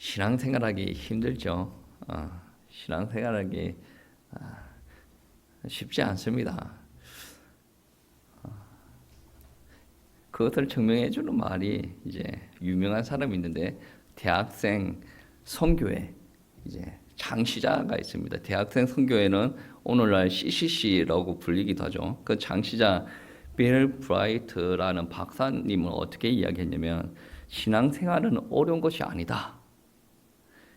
신앙생활하기 힘들죠. 신앙생활하기 쉽지 않습니다. 그것을 증명해 주는 말이 이제 유명한 사람이 있는데 대학생 선교회 이제 장시자가 있습니다. 대학생 선교회는 오늘날 CCC라고 불리기도 하죠. 그 장시자 빌 브라이트라는 박사님은 어떻게 이야기했냐면 신앙생활은 어려운 것이 아니다.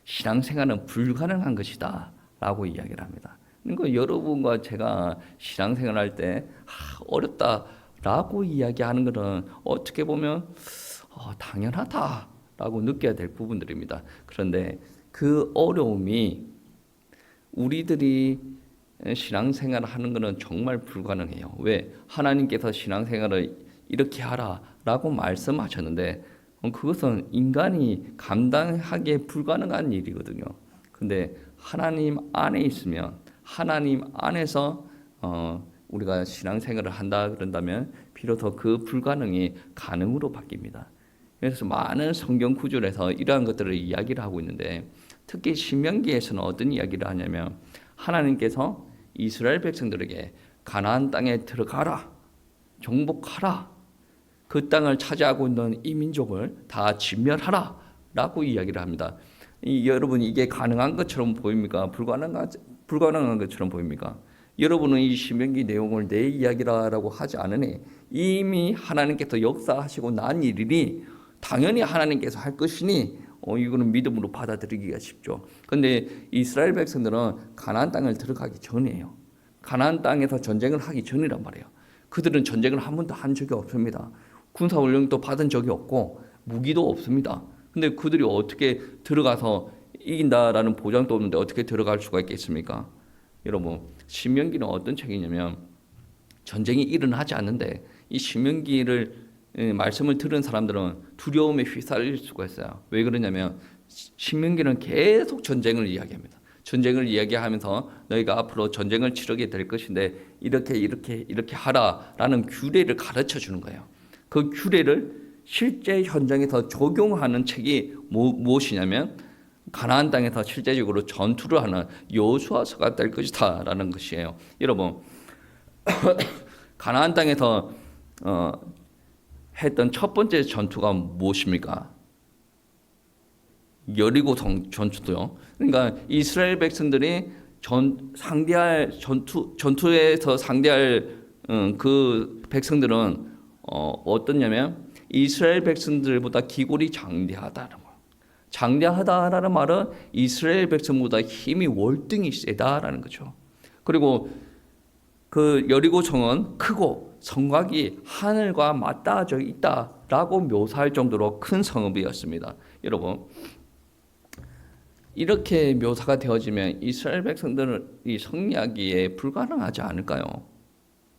신앙생활은 불가능한 것이다 라고 이야기를 합니다. 그러니까 여러분과 제가 신앙생활 할 때 어렵다 라고 이야기하는 것은 어떻게 보면 당연하다 라고 느껴야 될 부분들입니다. 그런데 그 어려움이 우리들이 신앙생활을 하는 것은 정말 불가능해요. 왜? 하나님께서 신앙생활을 이렇게 하라 라고 말씀하셨는데 그것은 인간이 감당하기에 불가능한 일이거든요. 근데 하나님 안에 있으면 하나님 안에서 우리가 신앙생활을 한다 그런다면 비로소 그 불가능이 가능으로 바뀝니다. 그래서 많은 성경 구절에서 이러한 것들을 이야기를 하고 있는데 특히 신명기에서는 어떤 이야기를 하냐면 하나님께서 이스라엘 백성들에게 가나안 땅에 들어가라, 정복하라, 그 땅을 차지하고 있는 이 민족을 다 진멸하라 라고 이야기를 합니다. 여러분 이게 가능한 것처럼 보입니까? 불가능한 것처럼 보입니까? 여러분은 이 신명기 내용을 내 이야기라고 하지 않으니 이미 하나님께서 역사하시고 난 일이니 당연히 하나님께서 할 것이니 이거는 믿음으로 받아들이기가 쉽죠. 그런데 이스라엘 백성들은 가나안 땅을 들어가기 전이에요. 가나안 땅에서 전쟁을 하기 전이란 말이에요. 그들은 전쟁을 한 번도 한 적이 없습니다. 군사훈련도 받은 적이 없고 무기도 없습니다. 근데 그들이 어떻게 들어가서 이긴다라는 보장도 없는데 어떻게 들어갈 수가 있겠습니까? 여러분 신명기는 어떤 책이냐면 전쟁이 일어나지 않는데 이 신명기를 말씀을 들은 사람들은 두려움에 휘말릴 수가 있어요. 왜 그러냐면 신명기는 계속 전쟁을 이야기합니다. 전쟁을 이야기하면서 너희가 앞으로 전쟁을 치르게 될 것인데 이렇게 하라라는 규례를 가르쳐 주는 거예요. 그 규례를 실제 현장에서 적용하는 책이 무엇이냐면 가나안 땅에서 실제적으로 전투를 하는 여호수아서가 될 것이다라는 것이에요. 여러분 가나안 땅에서 했던 첫 번째 전투가 무엇입니까? 여리고 전투도요. 그러니까 이스라엘 백성들이 전투에서 상대할 그 백성들은 어떻냐면 이스라엘 백성들보다 기골이 장대하다는 거. 장대하다라는 말은 이스라엘 백성보다 힘이 월등히 세다라는 거죠. 그리고 그 여리고 성은 크고 성곽이 하늘과 맞닿아져 있다라고 묘사할 정도로 큰 성읍이었습니다. 여러분 이렇게 묘사가 되어지면 이스라엘 백성들이 승리하기에 불가능하지 않을까요?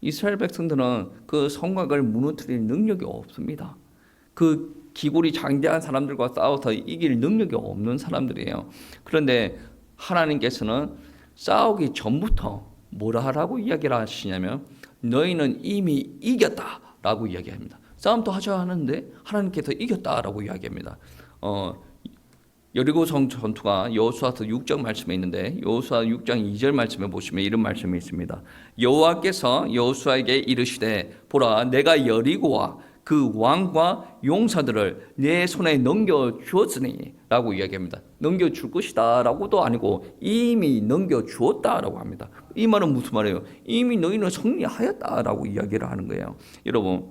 이스라엘 백성들은 그 성곽을 무너뜨릴 능력이 없습니다. 그 기골이 장대한 사람들과 싸워서 이길 능력이 없는 사람들이에요. 그런데 하나님께서는 싸우기 전부터 뭐라 하라고 이야기를 하시냐면 너희는 이미 이겼다라고 이야기합니다. 싸움도 하자 하는데 하나님께서 이겼다라고 이야기합니다. 여리고성 전투가 여호수아서 6장 말씀에 있는데 여호수아 6장 2절 말씀에 보시면 이런 말씀이 있습니다. 여호와께서 여호수아에게 이르시되 보라 내가 여리고와 그 왕과 용사들을 내 손에 넘겨주었으니 라고 이야기합니다. 넘겨줄 것이다 라고도 아니고 이미 넘겨주었다 라고 합니다. 이 말은 무슨 말이에요? 이미 너희는 승리하였다 라고 이야기를 하는 거예요. 여러분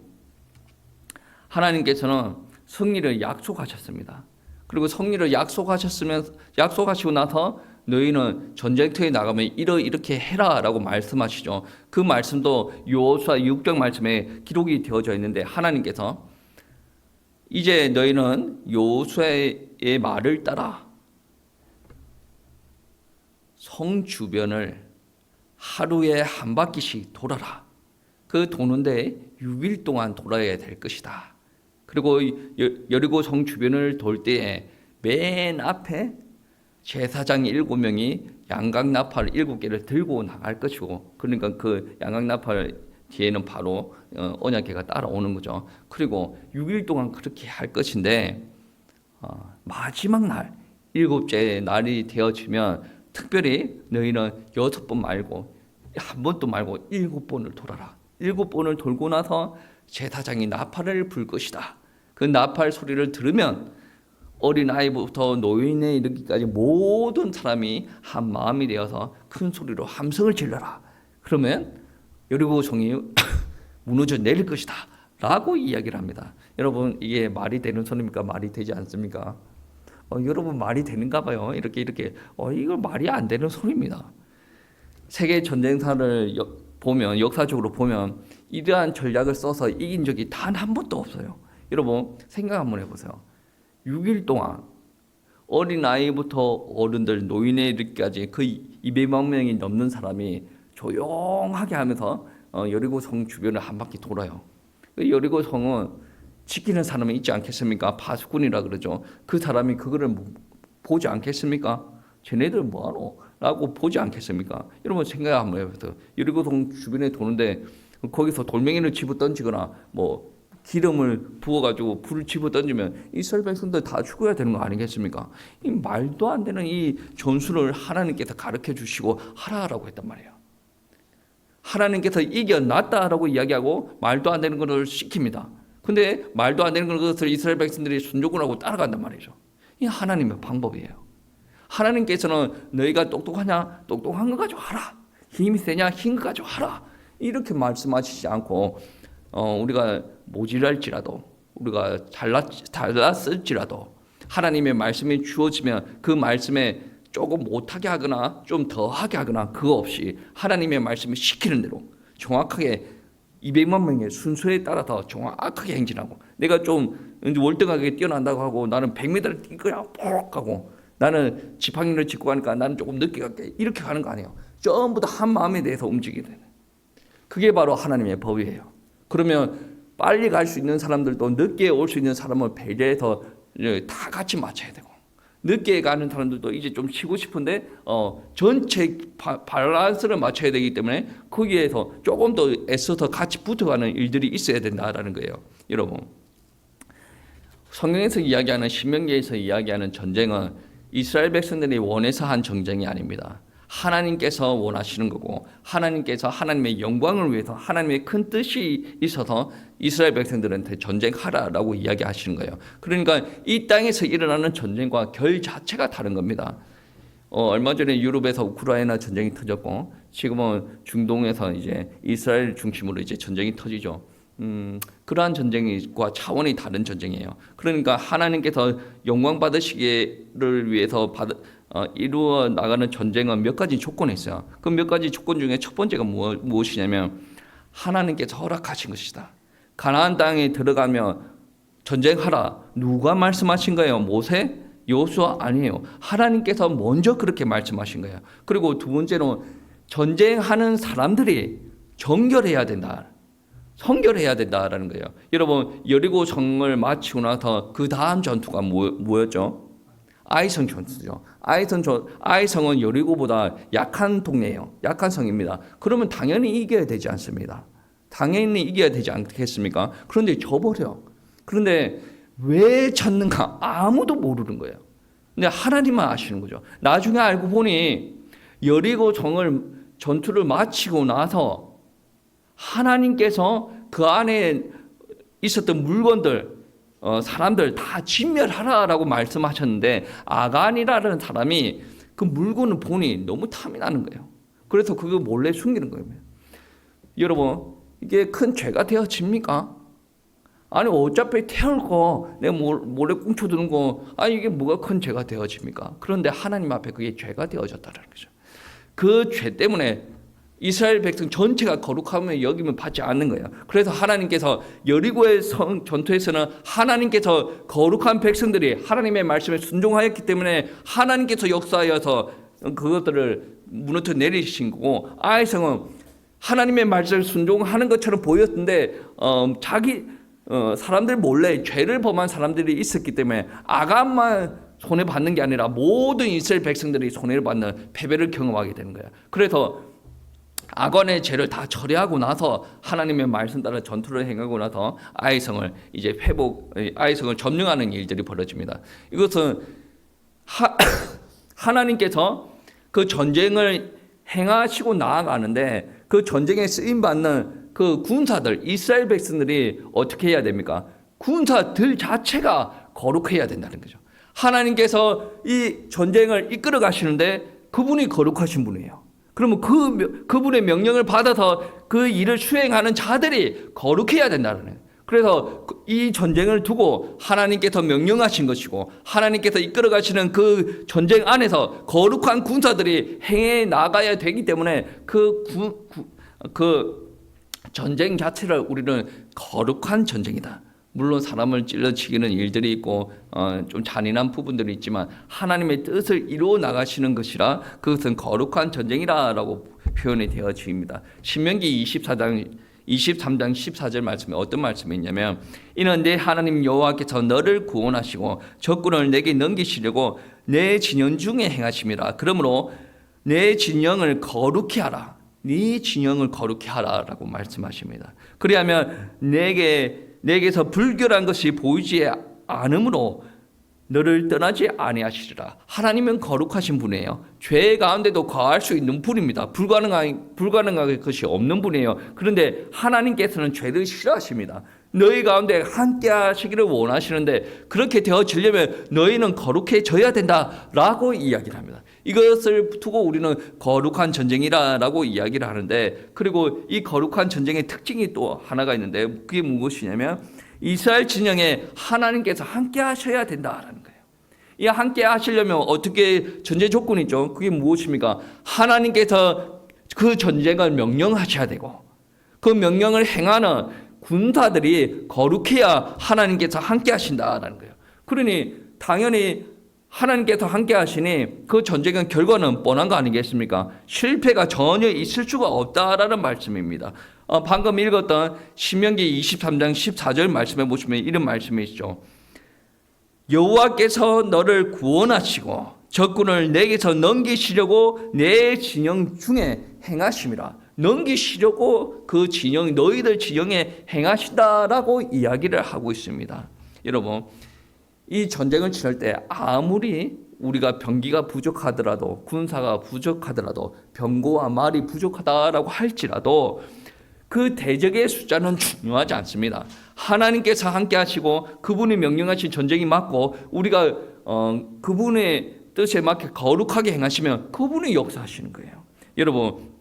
하나님께서는 승리를 약속하셨습니다. 그리고 승리를 약속하시고 나서 너희는 전쟁터에 나가면 이렇게 해라라고 말씀하시죠. 그 말씀도 여호수아 6장 말씀에 기록이 되어져 있는데 하나님께서 이제 너희는 여호수아의 말을 따라 성 주변을 하루에 한 바퀴씩 돌아라. 그 도는데 6일 동안 돌아야 될 것이다. 그리고 여리고 성 주변을 돌 때에 맨 앞에 제사장 7명이 양각나팔 7개를 들고 나갈 것이고 그러니까 그 양각나팔 뒤에는 바로 언약궤가 따라오는 거죠. 그리고 6일 동안 그렇게 할 것인데 마지막 날 7째 날이 되어지면 특별히 너희는 6번 말고 한 번도 말고 7번을 돌아라. 7번을 돌고 나서 제사장이 나팔을 불 것이다. 그 나팔 소리를 들으면 어린아이부터 노인에 이르기까지 모든 사람이 한 마음이 되어서 큰 소리로 함성을 질러라. 그러면 여리고 성이 무너져 내릴 것이다 라고 이야기를 합니다. 여러분, 이게 말이 되는 소리입니까? 말이 되지 않습니까? 여러분, 말이 되는가 봐요. 이렇게 이걸 말이 안 되는 소리입니다. 세계 전쟁사를 보면, 역사적으로 보면 이러한 전략을 써서 이긴 적이 단 한 번도 없어요. 여러분, 생각 한번 해보세요. 6일 동안 어린아이부터 어른들, 노인에 이르기까지 그 200만 명이 넘는 사람이 조용하게 하면서 여리고 성 주변을 한 바퀴 돌아요. 그 여리고 성은 지키는 사람이 있지 않겠습니까? 파수꾼이라 그러죠. 그 사람이 그거를 보지 않겠습니까? 쟤네들 뭐하노? 라고 보지 않겠습니까? 여러분, 생각 한번 해보세요. 여리고 성 주변에 도는데 거기서 돌멩이를 집어 던지거나 뭐 기름을 부어가지고 불을 집어 던지면 이스라엘 백성들 다 죽어야 되는 거 아니겠습니까? 이 말도 안 되는 이 전술을 하나님께서 가르쳐 주시고 하라라고 했단 말이에요. 하나님께서 이겨놨다라고 이야기하고 말도 안 되는 것을 시킵니다. 근데 말도 안 되는 것을 이스라엘 백성들이 순종을 하고 따라간단 말이죠. 이 하나님의 방법이에요. 하나님께서는 너희가 똑똑하냐? 똑똑한 거 가지고 하라. 힘이 세냐? 힘 가지고 하라. 이렇게 말씀하시지 않고 우리가 모질랄지라도, 우리가 잘났을지라도 하나님의 말씀이 주어지면 그 말씀에 조금 못하게 하거나 좀 더하게 하거나 그거 없이 하나님의 말씀을 시키는 대로 정확하게 200만 명의 순서에 따라서 정확하게 행진하고, 내가 좀 월등하게 뛰어난다고 하고 나는 100m를 뛸 거야 퍽 하고, 나는 지팡이를 짚고 가니까 나는 조금 늦게 갈게 이렇게 가는 거 아니에요. 전부 다 한 마음에 대해서 움직이게 되는, 그게 바로 하나님의 법이에요. 그러면 빨리 갈 수 있는 사람들도 늦게 올 수 있는 사람을 배려해서 다 같이 맞춰야 되고, 늦게 가는 사람들도 이제 좀 쉬고 싶은데 전체 밸런스를 맞춰야 되기 때문에 거기에서 조금 더 애써서 같이 붙어가는 일들이 있어야 된다라는 거예요. 여러분, 성경에서 이야기하는, 신명기에서 이야기하는 전쟁은 이스라엘 백성들이 원해서 한 전쟁이 아닙니다. 하나님께서 원하시는 거고, 하나님께서 하나님의 영광을 위해서 하나님의 큰 뜻이 있어서 이스라엘 백성들한테 전쟁하라라고 이야기하시는 거예요. 그러니까 이 땅에서 일어나는 전쟁과 결 자체가 다른 겁니다. 얼마 전에 유럽에서 우크라이나 전쟁이 터졌고, 지금은 중동에서 이제 이스라엘 중심으로 이제 전쟁이 터지죠. 그러한 전쟁과 차원이 다른 전쟁이에요. 그러니까 하나님께서 영광 받으시기를 위해서 이루어 나가는 전쟁은 몇 가지 조건이 있어요. 그 몇 가지 조건 중에 첫 번째가 무엇이냐면 하나님께서 허락하신 것이다. 가나안 땅에 들어가면 전쟁하라. 누가 말씀하신 거예요? 모세? 여호수아? 아니에요. 하나님께서 먼저 그렇게 말씀하신 거예요. 그리고 두 번째로 전쟁하는 사람들이 정결해야 된다. 성결해야 된다라는 거예요. 여러분, 여리고 성을 마치고 나서 그 다음 전투가 뭐였죠? 아이성 전투죠. 아이성은 여리고보다 약한 동네예요. 약한 성입니다. 그러면 당연히 이겨야 되지 않습니다. 당연히 이겨야 되지 않겠습니까? 그런데 져버려. 그런데 왜 졌는가? 아무도 모르는 거예요. 근데 하나님만 아시는 거죠. 나중에 알고 보니 여리고 성을 전투를 마치고 나서 하나님께서 그 안에 있었던 물건들, 사람들 다 진멸하라라고 말씀하셨는데, 아간이라는 사람이 그 물건을 보니 너무 탐이 나는 거예요. 그래서 그거 몰래 숨기는 거예요. 여러분, 이게 큰 죄가 되어집니까? 아니, 어차피 태울 거 내가 몰래 꽁쳐두는 거, 아니 이게 뭐가 큰 죄가 되어집니까? 그런데 하나님 앞에 그게 죄가 되어졌다는 거죠. 그 죄 때문에 이스라엘 백성 전체가 거룩함을 여기면 받지 않는 거예요. 그래서 하나님께서 여리고의 성 전투에서는 하나님께서 거룩한 백성들이 하나님의 말씀에 순종하였기 때문에 하나님께서 역사하여서 그것들을 무너뜨려 내리신 거고, 아이성은 하나님의 말씀을 순종하는 것처럼 보였는데 사람들 몰래 죄를 범한 사람들이 있었기 때문에 아간만 손해받는 게 아니라 모든 이스라엘 백성들이 손해를 받는 패배를 경험하게 되는 거예요. 그래서 아간의 죄를 다 처리하고 나서 하나님의 말씀 따라 전투를 행하고 나서 아이성을 점령하는 일들이 벌어집니다. 이것은 하, 하나님께서 그 전쟁을 행하시고 나아가는데 그 전쟁에 쓰임 받는 그 군사들, 이스라엘 백성들이 어떻게 해야 됩니까? 군사들 자체가 거룩해야 된다는 거죠. 하나님께서 이 전쟁을 이끌어 가시는데 그분이 거룩하신 분이에요. 그러면 그분의 명령을 받아서 그 일을 수행하는 자들이 거룩해야 된다는 거예요. 그래서 이 전쟁을 두고 하나님께서 명령하신 것이고 하나님께서 이끌어 가시는 그 전쟁 안에서 거룩한 군사들이 행해 나가야 되기 때문에 그 전쟁 자체를 우리는 거룩한 전쟁이다. 물론 사람을 찔러치기는 일들이 있고 좀 잔인한 부분들이 있지만 하나님의 뜻을 이루어 나가시는 것이라 그것은 거룩한 전쟁이라고 표현이 되어집니다. 신명기 23장 14절 말씀에 어떤 말씀이 있냐면 이는 내 하나님 여호와께서 너를 구원하시고 적군을 내게 넘기시려고 내 진영 중에 행하심이라. 그러므로 내 진영을 거룩히 하라. 네 진영을 거룩히 하라라고 말씀하십니다. 그리하면 내게서 불결한 것이 보이지 않으므로 너를 떠나지 아니하시리라. 하나님은 거룩하신 분이에요. 죄 가운데도 거할 수 있는 분입니다. 불가능한 것이 없는 분이에요. 그런데 하나님께서는 죄를 싫어하십니다. 너희 가운데 함께 하시기를 원하시는데 그렇게 되어지려면 너희는 거룩해져야 된다라고 이야기를 합니다. 이것을 두고 우리는 거룩한 전쟁이라고 이야기를 하는데, 그리고 이 거룩한 전쟁의 특징이 또 하나가 있는데 그게 무엇이냐면 이스라엘 진영에 하나님께서 함께 하셔야 된다라는 거예요. 이 함께 하시려면 어떻게 전제 조건이 있죠? 그게 무엇입니까? 하나님께서 그 전쟁을 명령하셔야 되고 그 명령을 행하는 군사들이 거룩해야 하나님께서 함께 하신다라는 거예요. 그러니 당연히 하나님께서 함께 하시니 그 전쟁의 결과는 뻔한 거 아니겠습니까? 실패가 전혀 있을 수가 없다라는 말씀입니다. 방금 읽었던 신명기 23장 14절 말씀해 보시면 이런 말씀이 있죠. 여호와께서 너를 구원하시고 적군을 내게서 넘기시려고 내 진영 중에 행하심이라. 넘기시려고 그 진영, 너희들 진영에 행하시다라고 이야기를 하고 있습니다. 여러분, 이 전쟁을 치를 때 아무리 우리가 병기가 부족하더라도, 군사가 부족하더라도, 병거와 말이 부족하다라고 할지라도 그 대적의 숫자는 중요하지 않습니다. 하나님께서 함께 하시고 그분이 명령하신 전쟁이 맞고 우리가 그분의 뜻에 맞게 거룩하게 행하시면 그분이 역사하시는 거예요. 여러분,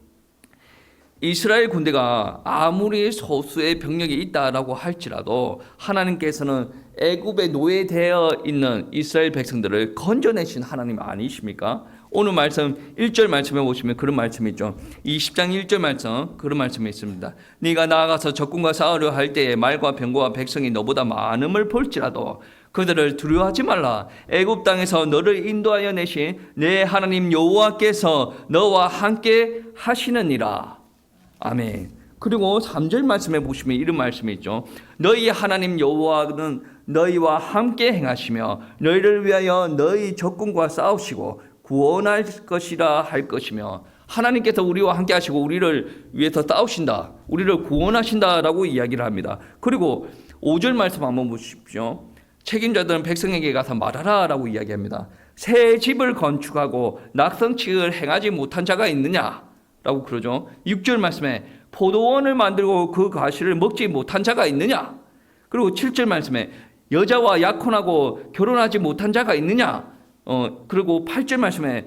이스라엘 군대가 아무리 소수의 병력이 있다라고 할지라도 하나님께서는 애굽에 노예되어 있는 이스라엘 백성들을 건져내신 하나님 아니십니까? 오늘 말씀 1절 말씀에 보시면 그런 말씀이 있죠. 20장 1절 말씀 그런 말씀이 있습니다. 네가 나아가서 적군과 싸우려 할 때에 말과 병거와 백성이 너보다 많음을 볼지라도 그들을 두려워하지 말라. 애굽 땅에서 너를 인도하여 내신 내 하나님 여호와께서 너와 함께 하시느니라. 아멘. 그리고 3절 말씀에 보시면 이런 말씀이 있죠. 너희 하나님 여호와는 너희와 함께 행하시며 너희를 위하여 너희 적군과 싸우시고 구원할 것이라 할 것이며, 하나님께서 우리와 함께 하시고 우리를 위해서 싸우신다, 우리를 구원하신다라고 이야기를 합니다. 그리고 5절 말씀 한번 보십시오. 책임자들은 백성에게 가서 말하라라고 이야기합니다. 새 집을 건축하고 낙성칙을 행하지 못한 자가 있느냐라고 그러죠. 6절 말씀에 포도원을 만들고 그 과실을 먹지 못한 자가 있느냐. 그리고 7절 말씀에 여자와 약혼하고 결혼하지 못한 자가 있느냐. 그리고 8절 말씀에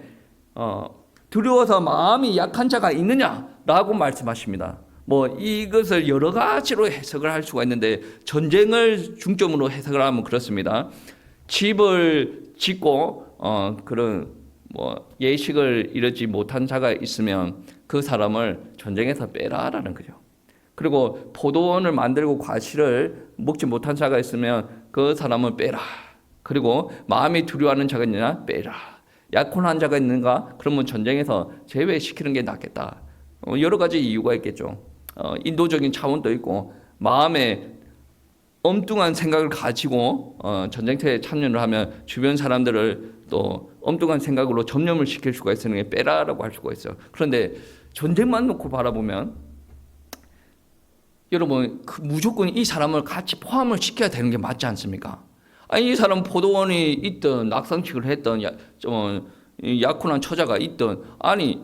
두려워서 마음이 약한 자가 있느냐라고 말씀하십니다. 이것을 여러 가지로 해석을 할 수가 있는데 전쟁을 중점으로 해석을 하면 그렇습니다. 집을 짓고 그런 예식을 이루지 못한 자가 있으면 그 사람을 전쟁에서 빼라라는 거죠. 그리고 포도원을 만들고 과실을 먹지 못한 자가 있으면 그 사람을 빼라. 그리고 마음이 두려워하는 자가 있느냐? 빼라. 약혼한 자가 있는가? 그러면 전쟁에서 제외시키는 게 낫겠다. 여러 가지 이유가 있겠죠. 인도적인 차원도 있고 마음에 엉뚱한 생각을 가지고 전쟁터에 참여를 하면 주변 사람들을 또 엉뚱한 생각으로 점령을 시킬 수가 있으니 게 빼라라고 할 수가 있어요. 그런데 전쟁만 놓고 바라보면 여러분 무조건 이 사람을 같이 포함을 시켜야 되는 게 맞지 않습니까? 아니 이 사람 포도원이 있든 낙상식을 했든 좀 약혼한 처자가 있든 아니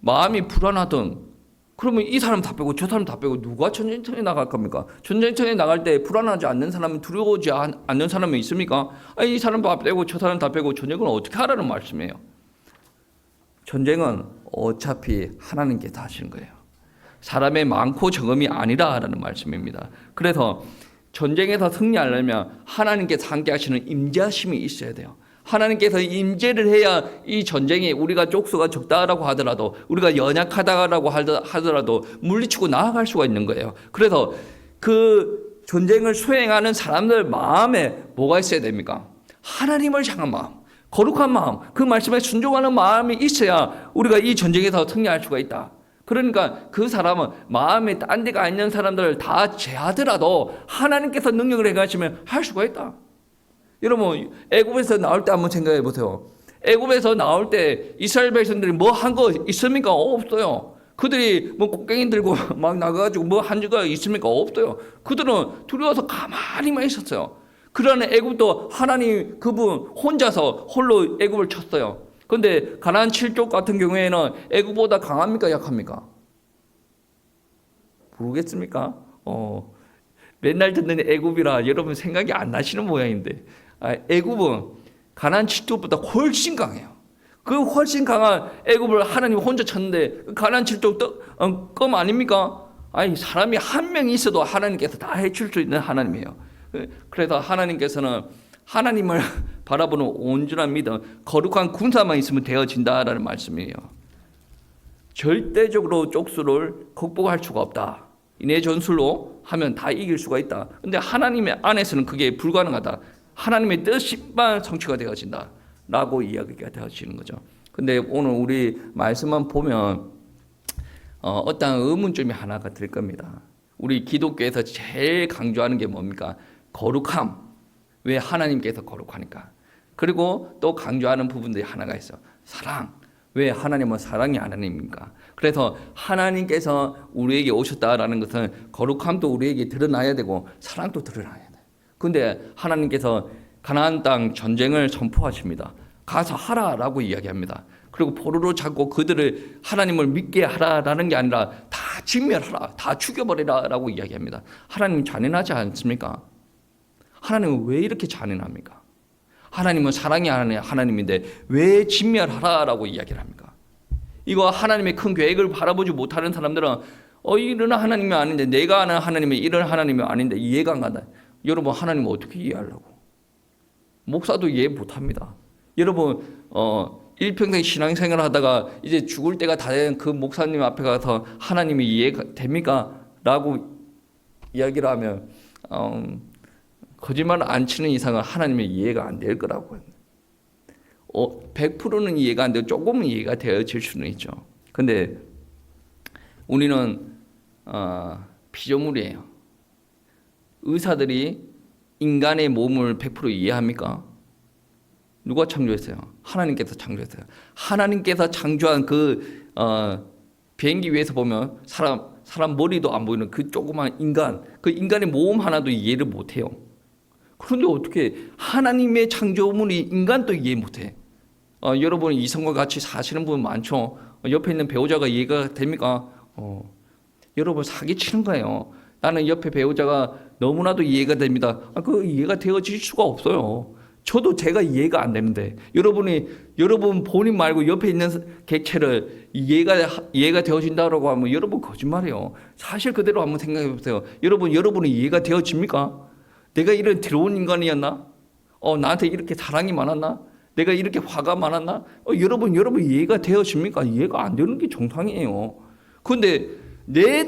마음이 불안하든 그러면 이 사람 다 빼고 저 사람 다 빼고 누가 전쟁터에 나갈 겁니까? 전쟁터에 나갈 때 불안하지 않는 사람은 두려워하지 않는 사람이 있습니까? 아니 이 사람 다 빼고 저 사람 다 빼고 전쟁을 어떻게 하라는 말씀이에요? 전쟁은 어차피 하나님께서 하시는 거예요. 사람의 많고 적음이 아니라라는 말씀입니다. 그래서 전쟁에서 승리하려면 하나님께서 함께 하시는 임재하심이 있어야 돼요. 하나님께서 임재를 해야 이 전쟁에 우리가 쪽수가 적다라고 하더라도 우리가 연약하다라고 하더라도 물리치고 나아갈 수가 있는 거예요. 그래서 그 전쟁을 수행하는 사람들 마음에 뭐가 있어야 됩니까? 하나님을 향한 마음, 거룩한 마음, 그 말씀에 순종하는 마음이 있어야 우리가 이 전쟁에서 승리할 수가 있다. 그러니까 그 사람은 마음에 딴 데가 있는 사람들을 다 제하더라도 하나님께서 능력을 행하시면 할 수가 있다. 여러분 애굽에서 나올 때 한번 생각해 보세요. 애굽에서 나올 때 이스라엘 백성들이 뭐 한 거 있습니까? 없어요. 그들이 뭐 곡괭이 들고 막 나가가지고 뭐 한 적가 있습니까? 없어요. 그들은 두려워서 가만히만 있었어요. 그러나 애굽도 하나님 그분 혼자서 홀로 애굽을 쳤어요. 그런데 가나안 7족 같은 경우에는 애굽보다 강합니까? 약합니까? 모르겠습니까? 맨날 듣는 애굽이라 여러분 생각이 안 나시는 모양인데 애굽은 가나안 7족보다 훨씬 강해요. 그 훨씬 강한 애굽을 하나님 혼자 쳤는데 가나안 7족 껌 아닙니까? 아니 사람이 한 명 있어도 하나님께서 다 해줄 수 있는 하나님이에요. 그래서 하나님께서는 하나님을 바라보는 온전한 믿음, 거룩한 군사만 있으면 되어진다라는 말씀이에요. 절대적으로 쪽수를 극복할 수가 없다. 내 전술로 하면 다 이길 수가 있다. 근데 하나님의 안에서는 그게 불가능하다. 하나님의 뜻만 성취가 되어진다. 라고 이야기가 되어지는 거죠. 근데 오늘 우리 말씀만 보면 어떤 의문점이 하나가 들 겁니다. 우리 기독교에서 제일 강조하는 게 뭡니까? 거룩함. 왜 하나님께서 거룩하니까. 그리고 또 강조하는 부분들이 하나가 있어. 사랑. 왜 하나님은 사랑이 하나님입니까? 그래서 하나님께서 우리에게 오셨다라는 것은 거룩함도 우리에게 드러나야 되고 사랑도 드러나야 돼. 근데 하나님께서 가나안 땅 전쟁을 선포하십니다. 가서 하라라고 이야기합니다. 그리고 포로로 잡고 그들을 하나님을 믿게 하라라는 게 아니라 다 진멸하라, 다 죽여버리라라고 이야기합니다. 하나님 잔인하지 않습니까? 하나님은 왜 이렇게 잔인합니까? 하나님은 사랑이 하나님인데 왜 진멸하라라고 이야기를 합니까? 이거 하나님의 큰 계획을 바라보지 못하는 사람들은 이런 하나님이 아닌데 내가 아는 하나님이 이런 하나님이 아닌데 이해가 안 간다. 여러분 하나님을 어떻게 이해하려고? 목사도 이해 못합니다. 여러분 일평생 신앙생활을 하다가 이제 죽을 때가 다 된 그 목사님 앞에 가서 하나님이 이해가 됩니까? 라고 이야기를 하면 거짓말 안 치는 이상은 하나님의 이해가 안 될 거라고요. 100%는 이해가 안 되고 조금은 이해가 되어질 수는 있죠. 근데 우리는 피조물이에요. 의사들이 인간의 몸을 100% 이해합니까? 누가 창조했어요? 하나님께서 창조했어요. 하나님께서 창조한 그 비행기 위에서 보면 사람 머리도 안 보이는 그 조그만 인간, 그 인간의 몸 하나도 이해를 못해요. 그런데 어떻게 하나님의 창조물이 인간도 이해 못해? 여러분 이성과 같이 사시는 분 많죠. 옆에 있는 배우자가 이해가 됩니까? 여러분 사기치는 거예요. 나는 옆에 배우자가 너무나도 이해가 됩니다. 그 이해가 되어질 수가 없어요. 저도 제가 이해가 안 되는데 여러분 본인 말고 옆에 있는 객체를 이해가 되어진다고 하면 여러분 거짓말이에요. 사실 그대로 한번 생각해 보세요. 여러분이 이해가 되어집니까? 내가 이런 더러운 인간이었나? 나한테 이렇게 사랑이 많았나? 내가 이렇게 화가 많았나? 여러분 이해가 되어집니까? 이해가 안 되는 게 정상이에요. 그런데 내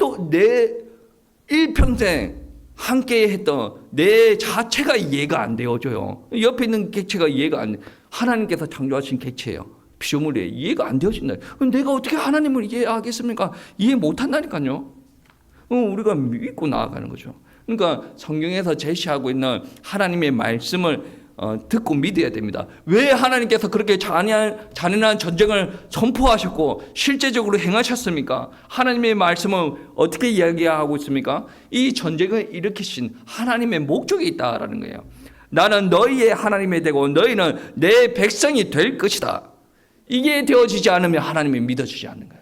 일평생 함께 했던 내 자체가 이해가 안 되어져요. 옆에 있는 객체가 이해가 안 돼. 하나님께서 창조하신 객체예요. 피조물이에요. 이해가 안 되어진다. 그럼 내가 어떻게 하나님을 이해하겠습니까? 이해 못한다니까요. 우리가 믿고 나아가는 거죠. 그러니까 성경에서 제시하고 있는 하나님의 말씀을 듣고 믿어야 됩니다. 왜 하나님께서 그렇게 잔인한 전쟁을 선포하셨고 실제적으로 행하셨습니까? 하나님의 말씀은 어떻게 이야기하고 있습니까? 이 전쟁을 일으키신 하나님의 목적이 있다라는 거예요. 나는 너희의 하나님이 되고 너희는 내 백성이 될 것이다. 이게 되어지지 않으면 하나님이 믿어주지 않는 거예요.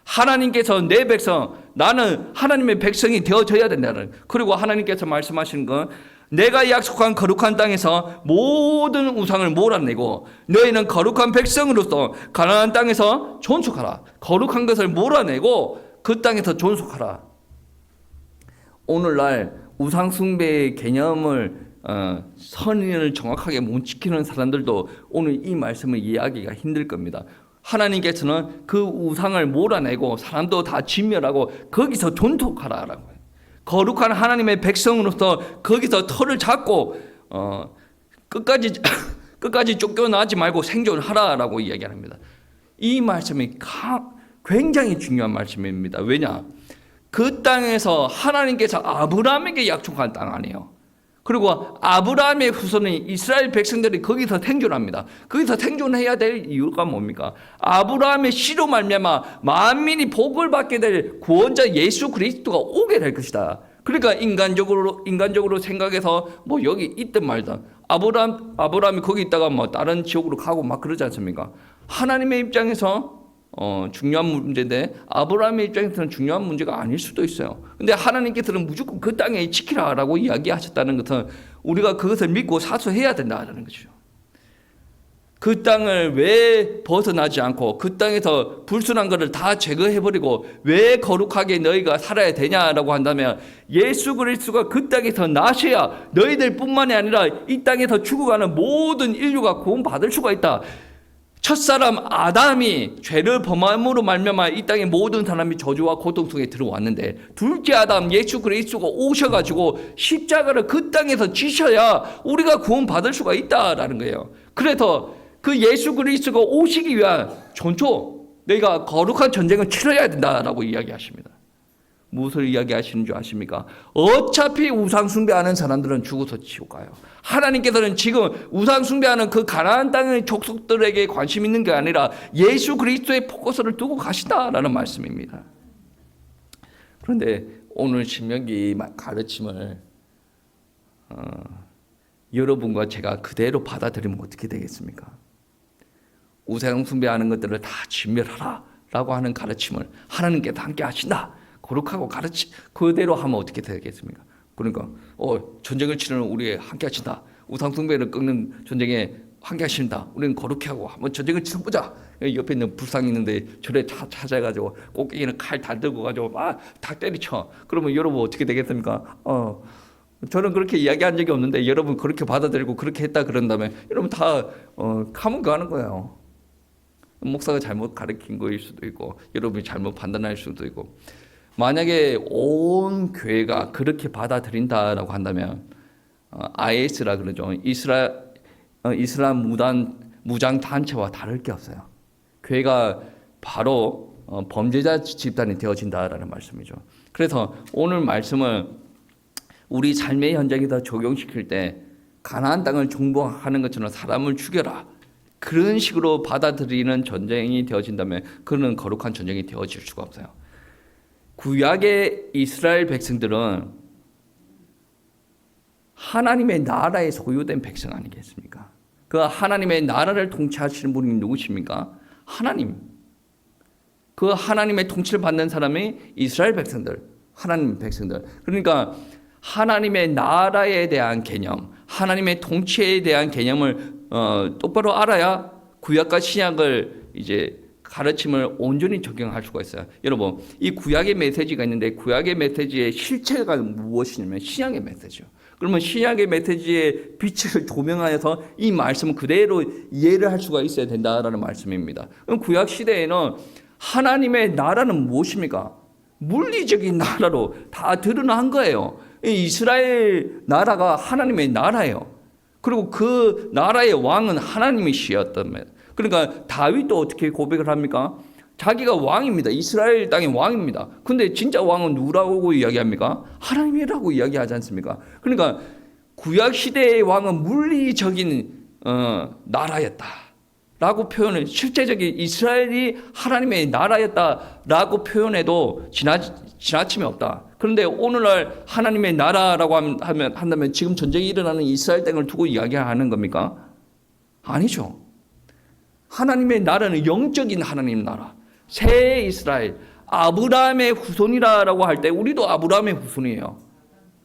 하나님께서 내 백성, 나는 하나님의 백성이 되어져야 된다는. 그리고 하나님께서 말씀하시는 건 내가 약속한 거룩한 땅에서 모든 우상을 몰아내고 너희는 거룩한 백성으로서 가나안 땅에서 존속하라. 거룩한 것을 몰아내고 그 땅에서 존속하라. 오늘날 우상 숭배의 개념을 선인을 정확하게 못 지키는 사람들도 오늘 이 말씀을 이해하기가 힘들 겁니다. 하나님께서는 그 우상을 몰아내고 사람도 다 진멸하고 거기서 존속하라라고 해요. 거룩한 하나님의 백성으로서 거기서 털을 잡고 끝까지 쫓겨나지 말고 생존하라라고 이야기합니다. 이 말씀이 굉장히 중요한 말씀입니다. 왜냐? 그 땅에서 하나님께서 아브라함에게 약속한 땅 아니에요. 그리고 아브라함의 후손이 이스라엘 백성들이 거기서 생존합니다. 거기서 생존해야 될 이유가 뭡니까? 아브라함의 씨로 말미암아 만민이 복을 받게 될 구원자 예수 그리스도가 오게 될 것이다. 그러니까 인간적으로 생각해서 뭐 여기 있든 말든 아브라함이 거기 있다가 뭐 다른 지역으로 가고 막 그러지 않습니까? 하나님의 입장에서 중요한 문제인데 아브라함의 입장에서는 중요한 문제가 아닐 수도 있어요. 근데 하나님께서는 무조건 그 땅에 지키라라고 이야기하셨다는 것은 우리가 그것을 믿고 사수해야 된다는 거죠. 그 땅을 왜 벗어나지 않고 그 땅에서 불순한 것을 다 제거해버리고 왜 거룩하게 너희가 살아야 되냐라고 한다면 예수 그리스도가 그 땅에서 나셔야 너희들 뿐만이 아니라 이 땅에서 죽어가는 모든 인류가 구원받을 수가 있다. 첫사람 아담이 죄를 범함으로 말미암아 이 땅의 모든 사람이 저주와 고통 속에 들어왔는데 둘째 아담 예수 그리스도가 오셔가지고 십자가를 그 땅에서 지셔야 우리가 구원받을 수가 있다라는 거예요. 그래서 그 예수 그리스도가 오시기 위한 전초 너희가 거룩한 전쟁을 치러야 된다라고 이야기하십니다. 무엇을 이야기하시는 줄 아십니까? 어차피 우상 숭배하는 사람들은 죽어서 지옥 가요. 하나님께서는 지금 우상 숭배하는 그 가나안 땅의 족속들에게 관심 있는 게 아니라 예수 그리스도의 포커스를 두고 가시다라는 말씀입니다. 그런데 오늘 신명기 가르침을 여러분과 제가 그대로 받아들이면 어떻게 되겠습니까? 우상 숭배하는 것들을 다 진멸하라 라고 하는 가르침을 하나님께서 함께 하신다. 거룩하고 그대로 하면 어떻게 되겠습니까? 그러니까 전쟁을 치르는 우리에 함께 하신다. 우상 숭배를 꺾는 전쟁에 함께 하신다. 우리는 거룩히 하고 한번 전쟁을 치러보자. 옆에 있는 불상이 있는데 절에 찾아가지고 꼭대기는 칼 다 들고 가지고 막 다 때리쳐. 그러면 여러분 어떻게 되겠습니까? 저는 그렇게 이야기한 적이 없는데 여러분 그렇게 받아들이고 그렇게 했다 그런다면 여러분 다 감옥 가는 거예요. 목사가 잘못 가르친 거일 수도 있고 여러분이 잘못 판단할 수도 있고 만약에 온 교회가 그렇게 받아들인다라고 한다면 IS라 그러죠. 이슬람 무장 단체와 다를 게 없어요. 교회가 바로 범죄자 집단이 되어진다라는 말씀이죠. 그래서 오늘 말씀을 우리 삶의 현장에다 적용시킬 때 가나안 땅을 정복하는 것처럼 사람을 죽여라. 그런 식으로 받아들이는 전쟁이 되어진다면 그는 거룩한 전쟁이 되어질 수가 없어요. 구약의 이스라엘 백성들은 하나님의 나라에 소유된 백성 아니겠습니까? 그 하나님의 나라를 통치하시는 분이 누구십니까? 하나님. 그 하나님의 통치를 받는 사람이 이스라엘 백성들, 하나님 백성들. 그러니까 하나님의 나라에 대한 개념, 하나님의 통치에 대한 개념을 똑바로 알아야 구약과 신약을 이제 가르침을 온전히 적용할 수가 있어요. 여러분, 이 구약의 메시지가 있는데 구약의 메시지의 실체가 무엇이냐면 신약의 메시지죠. 그러면 신약의 메시지의 빛을 조명하여서 이 말씀을 그대로 이해를 할 수가 있어야 된다라는 말씀입니다. 그럼 구약 시대에는 하나님의 나라는 무엇입니까? 물리적인 나라로 다 드러난 거예요. 이스라엘 나라가 하나님의 나라예요. 그리고 그 나라의 왕은 하나님이시였단 말이에요. 그러니까 다윗도 어떻게 고백을 합니까? 자기가 왕입니다. 이스라엘 땅의 왕입니다. 근데 진짜 왕은 누구라고 이야기합니까? 하나님이라고 이야기하지 않습니까? 그러니까 구약 시대의 왕은 물리적인 나라였다라고 표현을, 실제적인 이스라엘이 하나님의 나라였다라고 표현해도 지나침이 없다. 그런데 오늘날 하나님의 나라라고 한다면 지금 전쟁이 일어나는 이스라엘 땅을 두고 이야기하는 겁니까? 아니죠. 하나님의 나라는 영적인 하나님 나라, 새 이스라엘, 아브라함의 후손이라고 할 때 우리도 아브라함의 후손이에요.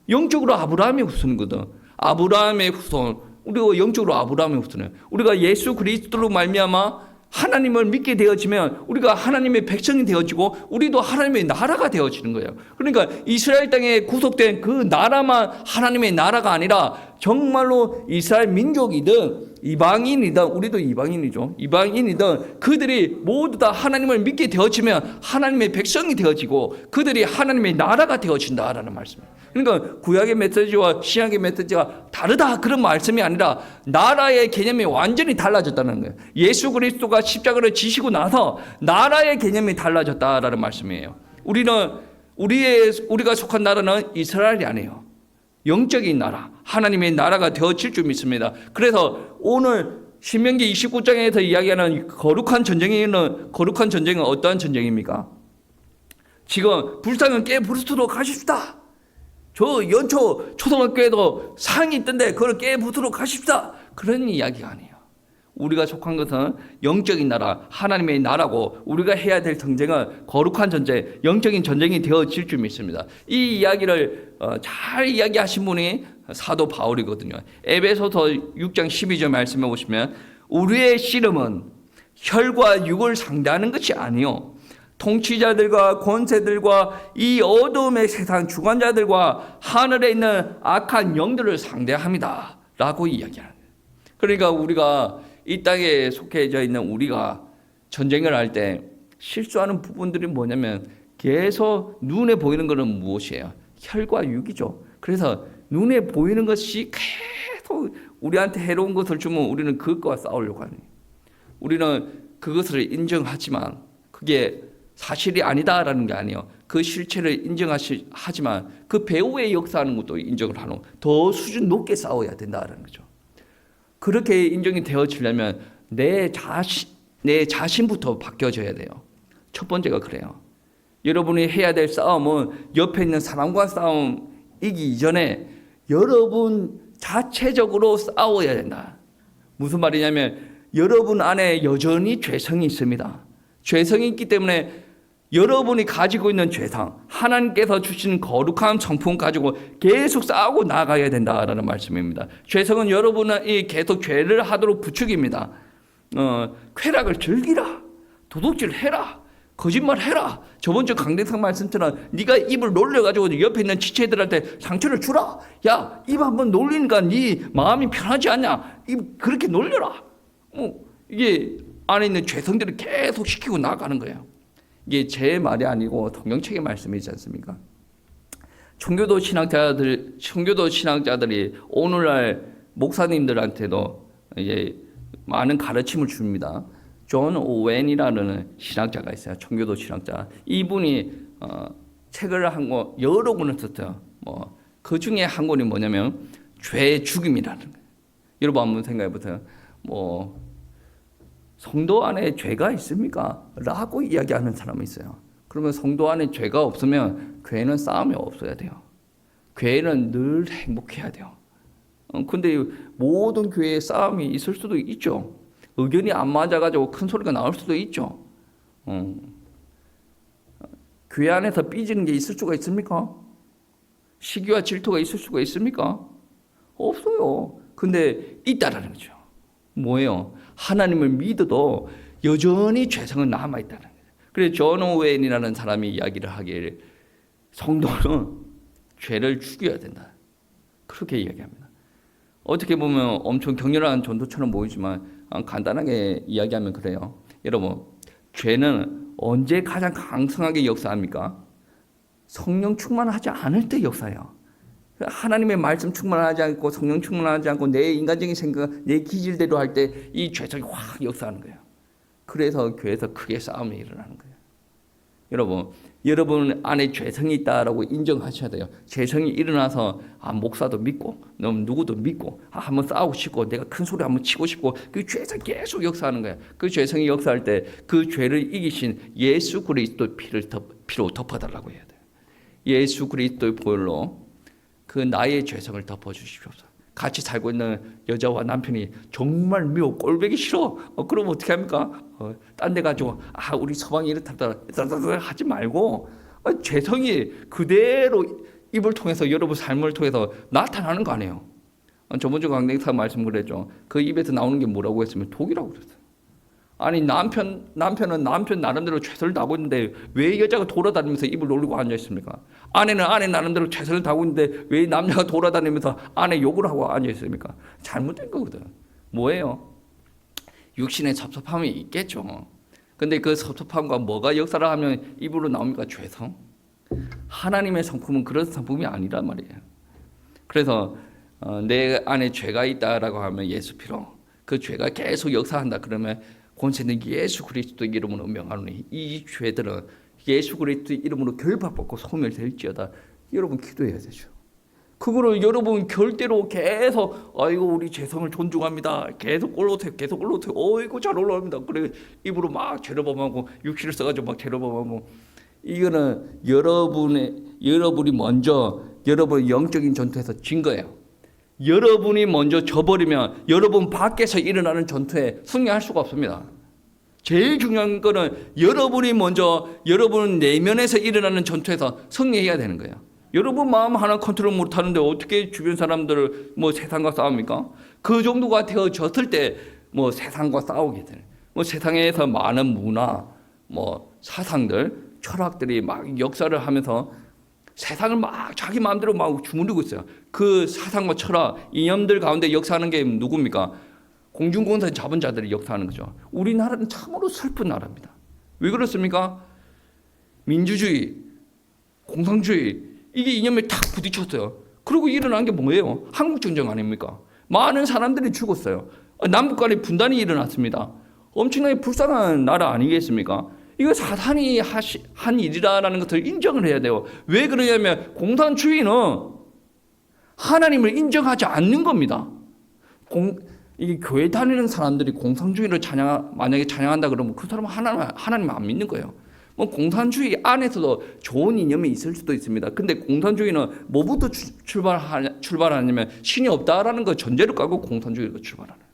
영적으로 아브라함의 후손이거든. 아브라함의 후손, 우리가 영적으로 아브라함의 후손이에요. 우리가 예수 그리스도로 말미암아 하나님을 믿게 되어지면 우리가 하나님의 백성이 되어지고 우리도 하나님의 나라가 되어지는 거예요. 그러니까 이스라엘 땅에 구속된 그 나라만 하나님의 나라가 아니라 정말로 이스라엘 민족이든 이방인이든, 우리도 이방인이죠. 이방인이든 그들이 모두 다 하나님을 믿게 되어지면 하나님의 백성이 되어지고 그들이 하나님의 나라가 되어진다라는 말씀이에요. 그러니까 구약의 메시지와 신약의 메시지가 다르다 그런 말씀이 아니라 나라의 개념이 완전히 달라졌다는 거예요. 예수 그리스도가 십자가를 지시고 나서 나라의 개념이 달라졌다라는 말씀이에요. 우리가 속한 나라는 이스라엘이 아니에요. 영적인 나라, 하나님의 나라가 되어질 줄 믿습니다. 그래서 오늘 신명기 29장에서 이야기하는 거룩한 전쟁은 어떠한 전쟁입니까? 지금 불상은 깨부수도록 가십시다. 저 연초 초등학교에도 상이 있던데 그걸 깨부수도록 가십시다. 그런 이야기가 아니에요. 우리가 속한 것은 영적인 나라, 하나님의 나라고 우리가 해야 될 전쟁은 거룩한 전쟁, 영적인 전쟁이 되어질 줄 믿습니다. 이 이야기를 잘 이야기하신 분이 사도 바울이거든요. 에베소서 6장 12절 말씀해 보시면 우리의 씨름은 혈과 육을 상대하는 것이 아니요 통치자들과 권세들과 이 어둠의 세상 주관자들과 하늘에 있는 악한 영들을 상대합니다 라고 이야기하는 거예요. 그러니까 우리가 이 땅에 속해져 있는 우리가 전쟁을 할 때 실수하는 부분들이 뭐냐면 계속 눈에 보이는 것은 무엇이에요? 혈과 육이죠. 그래서 눈에 보이는 것이 계속 우리한테 해로운 것을 주면 우리는 그것과 싸우려고 하는 거예요. 우리는 그것을 인정하지만 그게 사실이 아니다라는 게 아니에요. 그 실체를 인정하지만 그 배후에 역사하는 것도 인정을 하는, 더 수준 높게 싸워야 된다라는 거죠. 그렇게 인정이 되어지려면 내 자신부터 바뀌어져야 돼요. 첫 번째가 그래요. 여러분이 해야 될 싸움은 옆에 있는 사람과 싸움이기 이전에 여러분 자체적으로 싸워야 된다. 무슨 말이냐면 여러분 안에 여전히 죄성이 있습니다. 죄성이 있기 때문에 여러분이 가지고 있는 죄상, 하나님께서 주신 거룩한 성품 가지고 계속 싸우고 나가야 된다라는 말씀입니다. 죄성은 여러분이 계속 죄를 하도록 부추깁니다. 쾌락을 즐기라, 도둑질 해라, 거짓말 해라. 저번 주 강대상 말씀처럼 네가 입을 놀려가지고 옆에 있는 지체들한테 상처를 주라. 야, 입 한번 놀리니까 네 마음이 편하지 않냐? 입 그렇게 놀려라. 이게 안에 있는 죄성들을 계속 시키고 나가는 거예요. 이게 제 말이 아니고 성경책의 말씀이지 않습니까? 청교도 신학자들이 오늘날 목사님들한테도 이제 많은 가르침을 줍니다. 존 오웬이라는 신학자가 있어요. 청교도 신학자. 이분이 책을 한 권 여러 권을 썼어요. 그 중에 한 권이 뭐냐면 죄 죽임이라는 거예요. 여러분 한번 생각해 보세요. 성도 안에 죄가 있습니까? 라고 이야기하는 사람이 있어요. 그러면 성도 안에 죄가 없으면 교회는 싸움이 없어야 돼요. 교회는 늘 행복해야 돼요. 근데 모든 교회에 싸움이 있을 수도 있죠. 의견이 안 맞아가지고 큰 소리가 나올 수도 있죠. 교회 안에서 삐지는 게 있을 수가 있습니까? 시기와 질투가 있을 수가 있습니까? 없어요. 근데 있다라는 거죠. 뭐예요? 하나님을 믿어도 여전히 죄성은 남아있다는 거예요. 그래서 존 오웬이라는 사람이 이야기를 하기를 성도는 죄를 죽여야 된다. 그렇게 이야기합니다. 어떻게 보면 엄청 격렬한 전도처럼 보이지만 간단하게 이야기하면 그래요. 여러분, 죄는 언제 가장 강성하게 역사합니까? 성령 충만하지 않을 때 역사해요. 하나님의 말씀 충만하지 않고 성령 충만하지 않고 내 인간적인 생각, 내 기질대로 할 때 이 죄성이 확 역사하는 거예요. 그래서 교회에서 크게 싸움이 일어나는 거예요. 여러분 안에 죄성이 있다라고 인정하셔야 돼요. 죄성이 일어나서 목사도 믿고 누구도 믿고 한번 싸우고 싶고 내가 큰 소리 한번 치고 싶고 그 죄성 계속 역사하는 거예요. 그 죄성이 역사할 때 그 죄를 이기신 예수 그리스도의 피로 덮어달라고 해야 돼요. 예수 그리스도의 보혈로 그 나의 죄성을 덮어주십시오. 같이 살고 있는 여자와 남편이 정말 미워 꼴보기 싫어. 그럼 어떻게 합니까? 딴 데 가지고 우리 서방이 이렇다 하지 말고 죄성이 그대로 입을 통해서 여러분 삶을 통해서 나타나는 거 아니에요. 저번 주 강대사 말씀 그랬죠. 그 입에서 나오는 게 뭐라고 했으면 독이라고 그랬어요. 아니 남편은 남편 나름대로 최선을 다하고 있는데 왜 여자가 돌아다니면서 입을 놀리고 앉아 있습니까? 아내는 아내 나름대로 최선을 다하고 있는데 왜 남자가 돌아다니면서 아내 욕을 하고 앉아 있습니까? 잘못된 거거든. 뭐예요? 육신의 섭섭함이 있겠죠. 근데 그 섭섭함과 뭐가 역사를 하면 입으로 나옵니까? 죄성. 하나님의 성품은 그런 성품이 아니란 말이에요. 그래서 내 안에 죄가 있다라고 하면 예수 피로 그 죄가 계속 역사한다 그러면 권세는 예수 그리스도의 이름으로 명하노니 이 죄들은 예수 그리스도의 이름으로 결박받고 소멸될지어다. 여러분 기도해야 되죠. 그거를 여러분 결대로 계속 우리 죄성을 존중합니다. 계속 올라오세요. 어이구 잘 올라옵니다. 그래 입으로 막 죄를 범하고 육신을 써가지고 막 죄를 범하고 이거는 여러분이 먼저 여러분 영적인 전투에서 진 거예요. 여러분이 먼저 져버리면 여러분 밖에서 일어나는 전투에 승리할 수가 없습니다. 제일 중요한 거는 여러분이 먼저 여러분 내면에서 일어나는 전투에서 승리해야 되는 거예요. 여러분 마음 하나 컨트롤 못하는데 어떻게 주변 사람들을 세상과 싸웁니까? 그 정도가 되어졌을 때 세상과 싸우게 되는. 세상에서 많은 문화, 사상들, 철학들이 막 역사를 하면서 세상을 막 자기 마음대로 막 주무르고 있어요. 그 사상과 철학, 이념들 가운데 역사하는 게 누굽니까? 공중권세 잡은 자들이 역사하는 거죠. 우리나라는 참으로 슬픈 나라입니다. 왜 그렇습니까? 민주주의, 공산주의 이게 이념에 탁 부딪혔어요. 그리고 일어난 게 뭐예요? 한국전쟁 아닙니까? 많은 사람들이 죽었어요. 남북 간의 분단이 일어났습니다. 엄청나게 불쌍한 나라 아니겠습니까? 이거 사탄이 한 일이라는 것을 인정을 해야 돼요. 왜 그러냐면 공산주의는 하나님을 인정하지 않는 겁니다. 이게 교회 다니는 사람들이 공산주의를 만약에 찬양한다 그러면 그 사람은 하나님 안 믿는 거예요. 공산주의 안에서도 좋은 이념이 있을 수도 있습니다. 근데 공산주의는 뭐부터 출발하냐면 신이 없다라는 거 전제로 깔고 공산주의가 출발하는.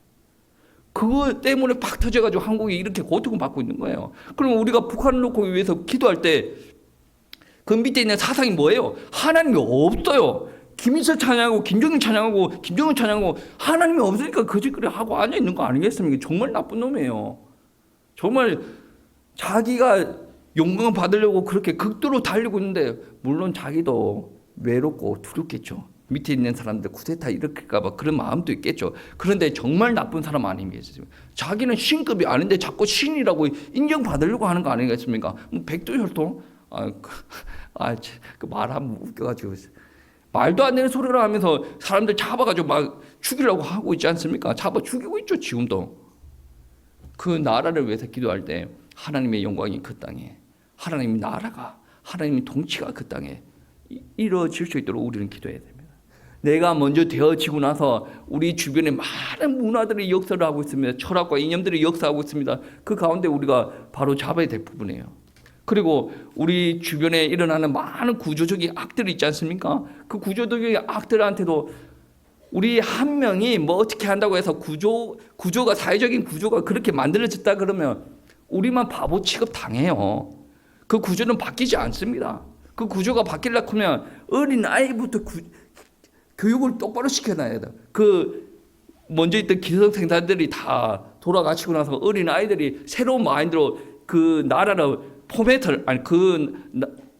그거 때문에 팍 터져가지고 한국이 이렇게 고통을 받고 있는 거예요. 그럼 우리가 북한을 놓고 위해서 기도할 때 그 밑에 있는 사상이 뭐예요? 하나님이 없어요. 김일성 찬양하고 김정일 찬양하고 김정은 찬양하고 하나님이 없으니까 거짓거리 하고 앉아 있는 거 아니겠습니까? 정말 나쁜 놈이에요. 정말 자기가 영광을 받으려고 그렇게 극도로 달리고 있는데 물론 자기도 외롭고 두렵겠죠. 밑에 있는 사람들 쿠데타 일으킬까 봐 그런 마음도 있겠죠. 그런데 정말 나쁜 사람 아니겠습니까? 자기는 신급이 아닌데 자꾸 신이라고 인정받으려고 하는 거 아니겠습니까? 백두혈통? 그 말하면 웃겨가지고 말도 안 되는 소리를 하면서 사람들 잡아가지고 막 죽이려고 하고 있지 않습니까? 잡아 죽이고 있죠 지금도. 그 나라를 위해서 기도할 때 하나님의 영광이 그 땅에, 하나님의 나라가, 하나님의 통치가 그 땅에 이루어질 수 있도록 우리는 기도해야 됩니다. 내가 먼저 되어지고 나서 우리 주변에 많은 문화들이 역사를 하고 있습니다. 철학과 이념들이 역사하고 있습니다. 그 가운데 우리가 바로 잡아야 될 부분이에요. 그리고 우리 주변에 일어나는 많은 구조적인 악들이 있지 않습니까? 그 구조적인 악들한테도 우리 한 명이 어떻게 한다고 해서 구조가 사회적인 구조가 그렇게 만들어졌다 그러면 우리만 바보 취급 당해요. 그 구조는 바뀌지 않습니다. 그 구조가 바뀌려고 하면 어린 아이부터 교육을 똑바로 시켜놔야 돼요. 먼저 있던 기성생산들이 다 돌아가시고 나서 어린 아이들이 새로운 마인드로 그 나라를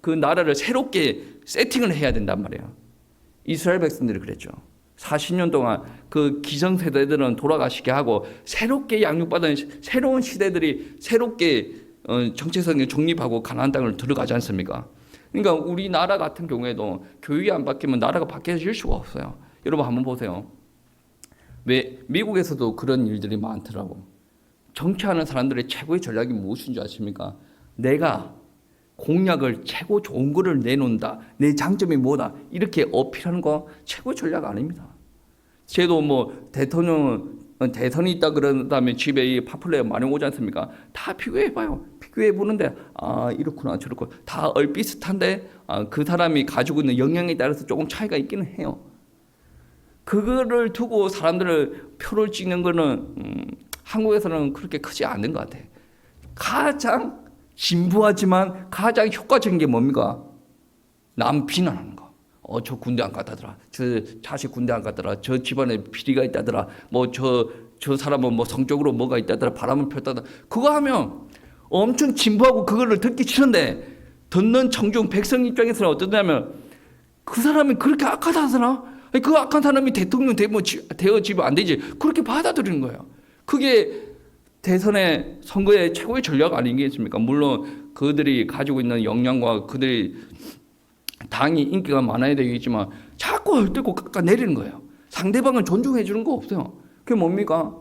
그 나라를 새롭게 세팅을 해야 된단 말이에요. 이스라엘 백성들이 그랬죠. 40년 동안 그 기성세대들은 돌아가시게 하고 새롭게 양육받은 새로운 시대들이 새롭게 정체성을 정립하고 가나안 땅을 들어가지 않습니까? 그러니까 우리나라 같은 경우에도 교육이 안 바뀌면 나라가 바뀌어질 수가 없어요. 여러분 한번 보세요. 왜 미국에서도 그런 일들이 많더라고. 정치하는 사람들의 최고의 전략이 무엇인 줄 아십니까? 내가 공약을 최고 좋은 거를 내놓는다. 내 장점이 뭐다. 이렇게 어필하는 거 최고 전략 아닙니다. 저도 뭐 대선이 있다 그런 다음에 집에 이 파플레어 많이 오지 않습니까? 다 비교해봐요. 비교해보는데 이렇구나 저렇구나 다 얼비슷한데 그 사람이 가지고 있는 역량에 따라서 조금 차이가 있기는 해요. 그거를 두고 사람들을 표를 찍는 거는 한국에서는 그렇게 크지 않는 것 같아요. 가장 진부하지만 가장 효과적인 게 뭡니까? 남 비난하는 거. 저 군대 안 갔다더라. 저 자식 군대 안 갔다더라. 저 집안에 비리가 있다더라. 뭐 저 사람은 뭐 성적으로 뭐가 있다더라. 바람을 폈다더라. 그거 하면 엄청 진부하고 그거를 듣기 싫은데 듣는 청중 백성 입장에서는 어떠냐면 그 사람이 그렇게 악하다 하잖아. 그 악한 사람이 대통령 되어지면 안 되지. 그렇게 받아들이는 거예요. 그게 대선의 선거의 최고의 전략 아니겠습니까? 물론 그들이 가지고 있는 역량과 그들이 당이 인기가 많아야 되겠지만 자꾸 헐뜯고 깎아내리는 거예요. 상대방을 존중해 주는 거 없어요. 그게 뭡니까?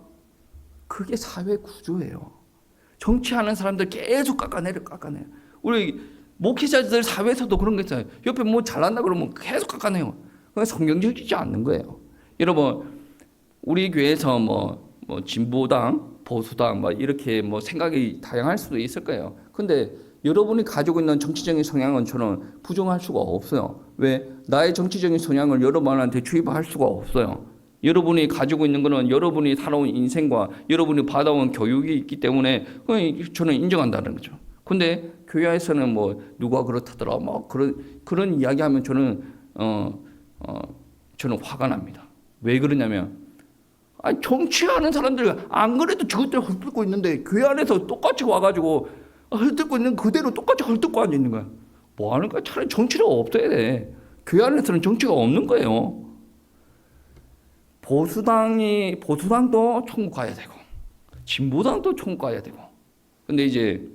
그게 사회 구조예요. 정치하는 사람들 계속 깎아내려. 우리 목회자들 사회에서도 그런 거 있어요. 옆에 뭐 잘난다 그러면 계속 깎아내요. 그건 성경적이지 않는 거예요. 여러분 우리 교회에서 뭐 진보당, 보수당 뭐 이렇게 뭐 생각이 다양할 수도 있을 거예요. 근데 여러분이 가지고 있는 정치적인 성향은 저는 부정할 수가 없어요. 왜? 나의 정치적인 성향을 여러분한테 주입할 수가 없어요. 여러분이 가지고 있는 것은 여러분이 살아온 인생과 여러분이 받아온 교육이 있기 때문에 저는 인정한다는 거죠. 근데 교회에서는 뭐 누가 그렇다더라 뭐 그런 이야기하면 저는 화가 납니다. 왜 그러냐면 정치하는 사람들 안 그래도 저것들 헐뜯고 있는데 교회 안에서 똑같이 와가지고 헐뜯고 있는 그대로 똑같이 헐뜯고 앉아 있는 거야. 뭐 하는 거야? 차라리 정치가 없어야 돼. 교회 안에서는 정치가 없는 거예요. 보수당도 천국 가야 되고 진보당도 천국 가야 되고. 근데 이제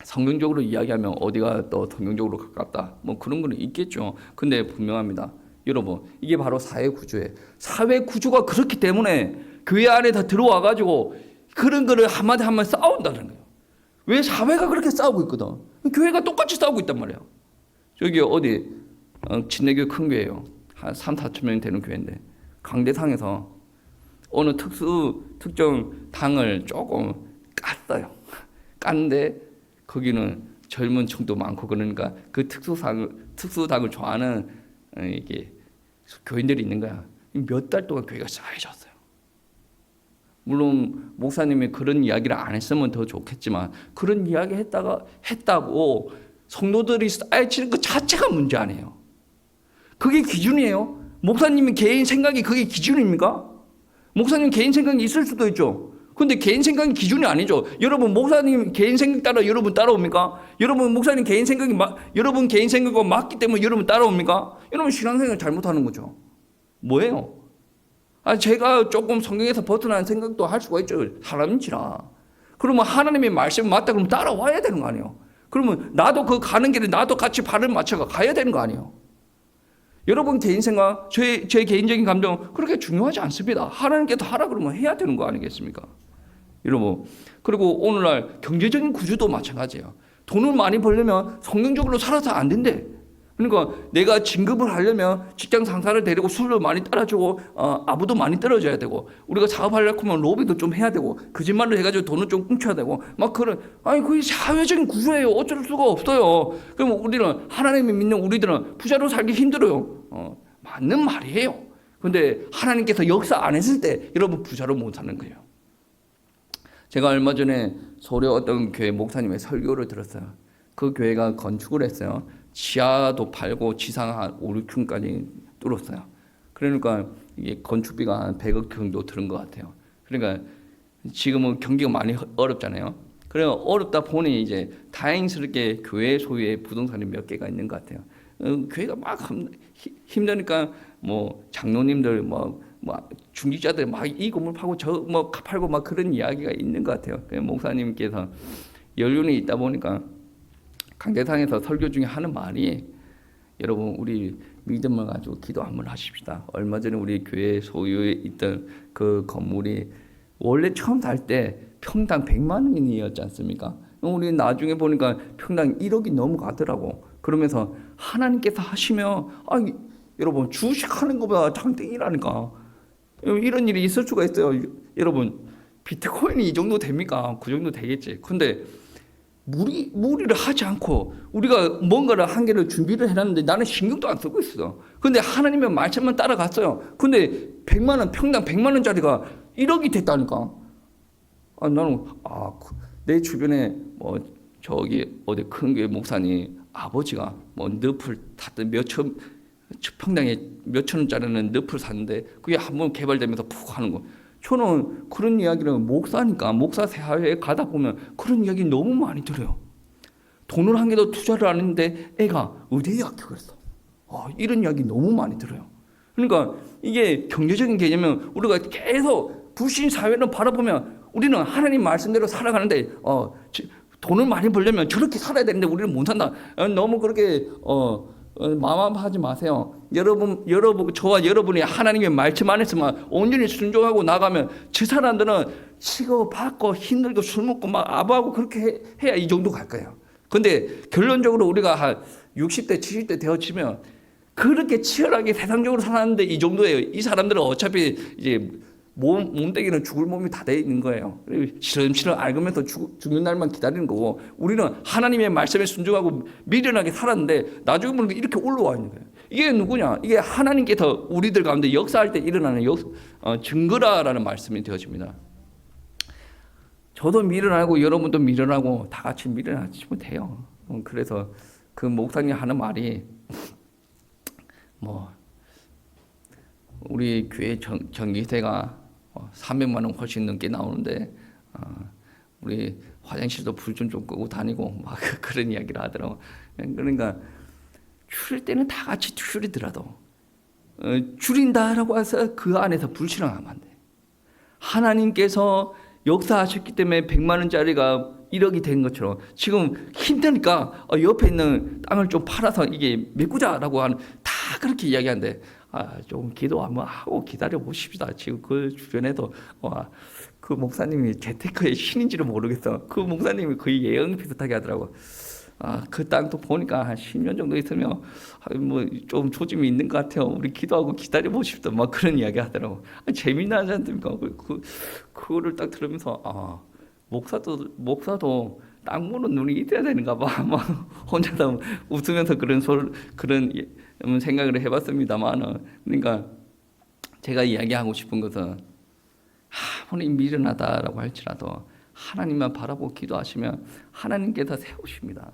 성경적으로 이야기하면 어디가 더 성경적으로 가깝다 뭐 그런 거는 있겠죠. 근데 분명합니다. 여러분 이게 바로 사회 구조예요. 사회 구조가 그렇기 때문에 교회 안에 다 들어와 가지고 그런 거를 한마디 싸운다는 거예요. 왜 사회가 그렇게 싸우고 있거든. 교회가 똑같이 싸우고 있단 말이에요. 저기 어디 진내교 큰 교회예요. 한 3, 4천 명 되는 교회인데 강대상에서 어느 특정 당을 조금 깠어요. 깠는데 거기는 젊은 층도 많고 그러니까 그 특수당을 좋아하는 이게 교인들이 있는 거야. 몇 달 동안 교회가 쌓여졌어요. 물론 목사님이 그런 이야기를 안 했으면 더 좋겠지만 그런 이야기 했다고 성도들이 쌓여지는 것 자체가 문제 아니에요. 그게 기준이에요. 목사님이 개인 생각이 그게 기준입니까? 목사님 개인 생각이 있을 수도 있죠. 근데 개인 생각이 기준이 아니죠. 여러분 목사님 개인 생각 따라 여러분 따라옵니까? 여러분 목사님 개인 생각이 여러분 개인 생각과 맞기 때문에 여러분 따라옵니까? 여러분 신앙생활 잘못하는 거죠. 뭐예요? 제가 조금 성경에서 벗어나는 생각도 할 수가 있죠. 사람인지라. 그러면 하나님의 말씀이 맞다 그러면 따라와야 되는 거 아니에요. 그러면 나도 그 가는 길에 나도 같이 발을 맞춰가 가야 되는 거 아니에요. 여러분 개인 생각, 제 개인적인 감정 그렇게 중요하지 않습니다. 하나님께서 하라 그러면 해야 되는 거 아니겠습니까? 여러분 그리고 오늘날 경제적인 구조도 마찬가지예요. 돈을 많이 벌려면 성경적으로 살아서 안 된대. 그러니까 내가 진급을 하려면 직장 상사를 데리고 술을 많이 따라주고 아부도 많이 떨어져야 되고 우리가 사업하려고 하면 로비도 좀 해야 되고 거짓말을 해가지고 돈을 좀 훔쳐야 되고 막 그런 그게 사회적인 구조예요. 어쩔 수가 없어요. 그럼 우리는 하나님을 믿는 우리들은 부자로 살기 힘들어요. 맞는 말이에요. 근데 하나님께서 역사 안 했을 때 여러분 부자로 못 사는 거예요. 제가 얼마 전에 서울의 어떤 교회 목사님의 설교를 들었어요. 그 교회가 건축을 했어요. 지하도 팔고 지상 한 5, 6층까지 뚫었어요. 그러니까 이게 건축비가 한 100억 정도 드는 것 같아요. 그러니까 지금은 경기가 많이 어렵잖아요. 그래 어렵다 보니 이제 다행스럽게 교회 소유의 부동산이 몇 개가 있는 것 같아요. 교회가 막 힘드니까 뭐 장로님들 뭐 중직자들 막 이 건물 파고 저 뭐 팔고 막 그런 이야기가 있는 것 같아요. 목사님께서 연륜이 있다 보니까 강대상에서 설교 중에 하는 말이 여러분 우리 믿음을 가지고 기도 한번 하십시다. 얼마 전에 우리 교회 소유에 있던 그 건물이 원래 처음 살 때 평당 100만 원이었지 않습니까? 우리 나중에 보니까 평당 1억이 넘어가더라고. 그러면서 하나님께서 하시면 여러분 주식하는 것보다 장땡이라니까. 이런 일이 있을 수가 있어요. 여러분 비트코인이 이 정도 됩니까? 그 정도 되겠지. 근데 무리를 하지 않고 우리가 뭔가를 한 개를 준비를 해놨는데 나는 신경도 안 쓰고 있어. 근데 하나님의 말씀만 따라갔어요. 근데 100만 원, 평당 100만 원짜리가 1억이 됐다니까. 나는 내 주변에 뭐 저기 어디 큰 교회 목사님 아버지가 뭐 늪을 탔던 평당에 몇천 원짜리는 늪을 샀는데 그게 한번 개발되면서 푹 하는 거. 저는 그런 이야기를 목사니까 목사 사회에 가다 보면 그런 이야기 너무 많이 들어요. 돈을 한 개도 투자를 안 했는데 애가 의대에 합격했어. 이런 이야기 너무 많이 들어요. 그러니까 이게 경제적인 개념은 우리가 계속 불신 사회를 바라보면 우리는 하나님 말씀대로 살아가는데 돈을 많이 벌려면 저렇게 살아야 되는데 우리는 못 산다. 너무 그렇게 마음하지 마세요. 여러분, 저와 여러분이 하나님의 말씀 안에서만 온전히 순종하고 나가면 저 사람들은 치고 받고 힘들고 술 먹고 막 아부하고 그렇게 해야 이 정도 갈 거예요. 근데 결론적으로 우리가 한 60대, 70대 되어지면 그렇게 치열하게 세상적으로 살았는데 이 정도예요. 이 사람들은 어차피 이제 몸뚱이는 죽을 몸이 다 돼 있는 거예요. 시름시름 앓으면서 죽는 날만 기다리는 거고 우리는 하나님의 말씀에 순종하고 미련하게 살았는데 나중에 보니까 이렇게 올라와 있는 거예요. 이게 누구냐? 이게 하나님께서 우리들 가운데 역사할 때 일어나는 증거라라는 말씀이 되어집니다. 저도 미련하고 여러분도 미련하고 다 같이 미련하시면 돼요. 그래서 그 목사님 하는 말이 우리 교회 전기세가 300만 원 훨씬 넘게 나오는데 우리 화장실도 불 좀 끄고 다니고 막 그런 이야기를 하더라고. 그러니까 줄일 때는 다 같이 줄이더라도 줄인다라고 해서 그 안에서 불신앙하면 안 돼. 하나님께서 역사하셨기 때문에 100만 원짜리가 1억이 된 것처럼 지금 힘드니까 옆에 있는 땅을 좀 팔아서 이게 메꾸자라고 하는 다 그렇게 이야기하는데 좀 기도 한번 하고 기다려 보십시다. 지금 그 주변에도 그 목사님이 재테크의 신인지를 모르겠어. 그 목사님이 거의 예언 비슷하게 하더라고. 그 땅도 보니까 한 10년 정도 있으면 뭐 좀 조짐이 있는 것 같아요. 우리 기도하고 기다려 보십시다. 막 그런 이야기 하더라고. 재미나지 않습니까? 그거를 딱 들으면서 목사도 땅 보는 눈이 있어야 되는가 봐. 막 혼자서 웃으면서 그런 생각을 해봤습니다만, 그러니까 제가 이야기하고 싶은 것은 아무리 미련하다라고 할지라도 하나님만 바라보고 기도하시면 하나님께서 세우십니다.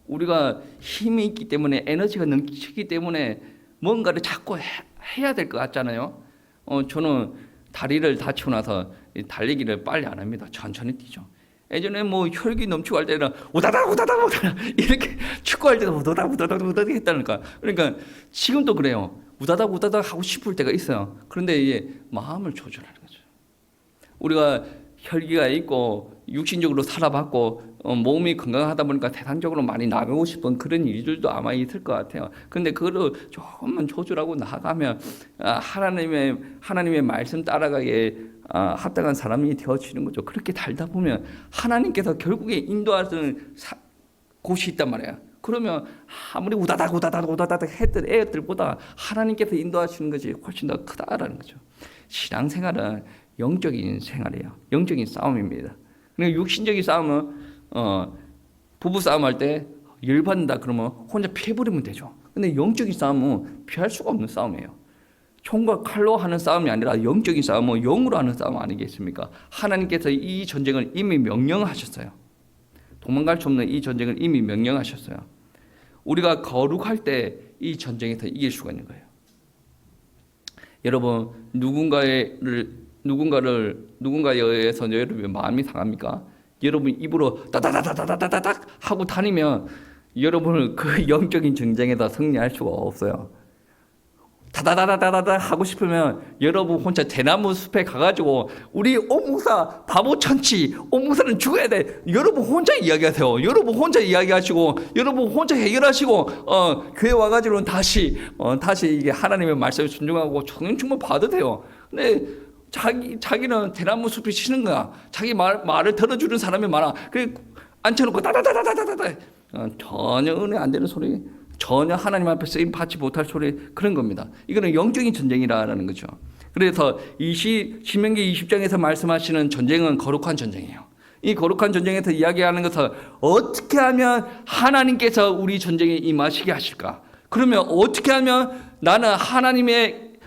우리가 힘이 있기 때문에 에너지가 넘치기 때문에 뭔가를 자꾸 해야 될 것 같잖아요. 저는 다리를 다치고 나서 달리기를 빨리 안 합니다. 천천히 뛰죠. 예전에 혈기 넘치고 할 때는 우다닥 이렇게 축구할 때도 우다닥 했다니까. 그러니까 지금도 그래요. 우다닥 하고 싶을 때가 있어요. 그런데 이게 마음을 조절하는 거죠. 우리가 혈기가 있고 육신적으로 살아봤고 몸이 건강하다 보니까 세상적으로 많이 나가고 싶은 그런 일들도 아마 있을 것 같아요. 근데 그거를 조금만 조절하고 나가면 하나님의 말씀 따라가게 합당한 사람이 되어지는 거죠. 그렇게 달다 보면 하나님께서 결국에 인도하시는 곳이 있단 말이에요. 그러면 아무리 우다닥 했던 애들보다 하나님께서 인도하시는 것이 훨씬 더 크다라는 거죠. 신앙생활은 영적인 생활이에요. 영적인 싸움입니다. 그러니까 육신적인 싸움은 부부 싸움할 때 열받는다 그러면 혼자 피해버리면 되죠. 근데 영적인 싸움은 피할 수가 없는 싸움이에요. 총과 칼로 하는 싸움이 아니라 영적인 싸움은 영으로 하는 싸움 아니겠습니까? 하나님께서 이 전쟁을 이미 명령하셨어요. 도망갈 수 없는 이 전쟁을 이미 명령하셨어요. 우리가 거룩할 때 이 전쟁에서 이길 수가 있는 거예요. 여러분 누군가에 의해서 여러분의 마음이 상합니까? 여러분 입으로 따다다다다다닥 하고 다니면 여러분을 그 영적인 전쟁에다 승리할 수가 없어요. 다다다다다다 하고 싶으면 여러분 혼자 대나무 숲에 가가지고 우리 옥목사 바보 천치, 옥목사는 죽어야 돼. 여러분 혼자 이야기하세요. 여러분 혼자 이야기하시고 여러분 혼자 해결하시고 교회 와가지고는 다시 이게 하나님의 말씀에 순종하고 청년충만 받으세요. 근데 자기는 대나무 숲이 싫은 거야. 자기 말을 들어주는 사람이 많아. 앉혀놓고 다다다다다다다 전혀 은혜 안 되는 소리, 전혀 하나님 앞에 쓰임 받지 못할 소리, 그런 겁니다. 이거는 영적인 전쟁이라는 거죠. 그래서 신명기 20장에서 말씀하시는 전쟁은 거룩한 전쟁이에요. 이 거룩한 전쟁에서 이야기하는 것은 어떻게 하면 하나님께서 우리 전쟁에 임하시게 하실까? 그러면 어떻게 하면 나는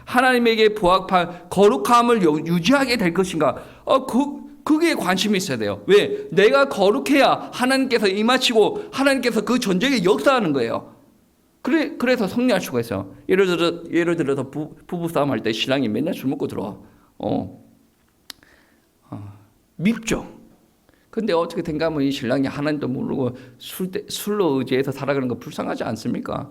하나님에게 부합한 거룩함을 유지하게 될 것인가? 그게 관심이 있어야 돼요. 왜? 내가 거룩해야 하나님께서 임하시고 하나님께서 그 전쟁에 역사하는 거예요. 그래서 승리할 수가 있어요. 예를 들어서 부부 싸움 할 때 신랑이 맨날 술 먹고 들어와. 밉죠. 근데 어떻게 된가 하면 이 신랑이 하나님도 모르고 술로 의지해서 살아가는 거 불쌍하지 않습니까?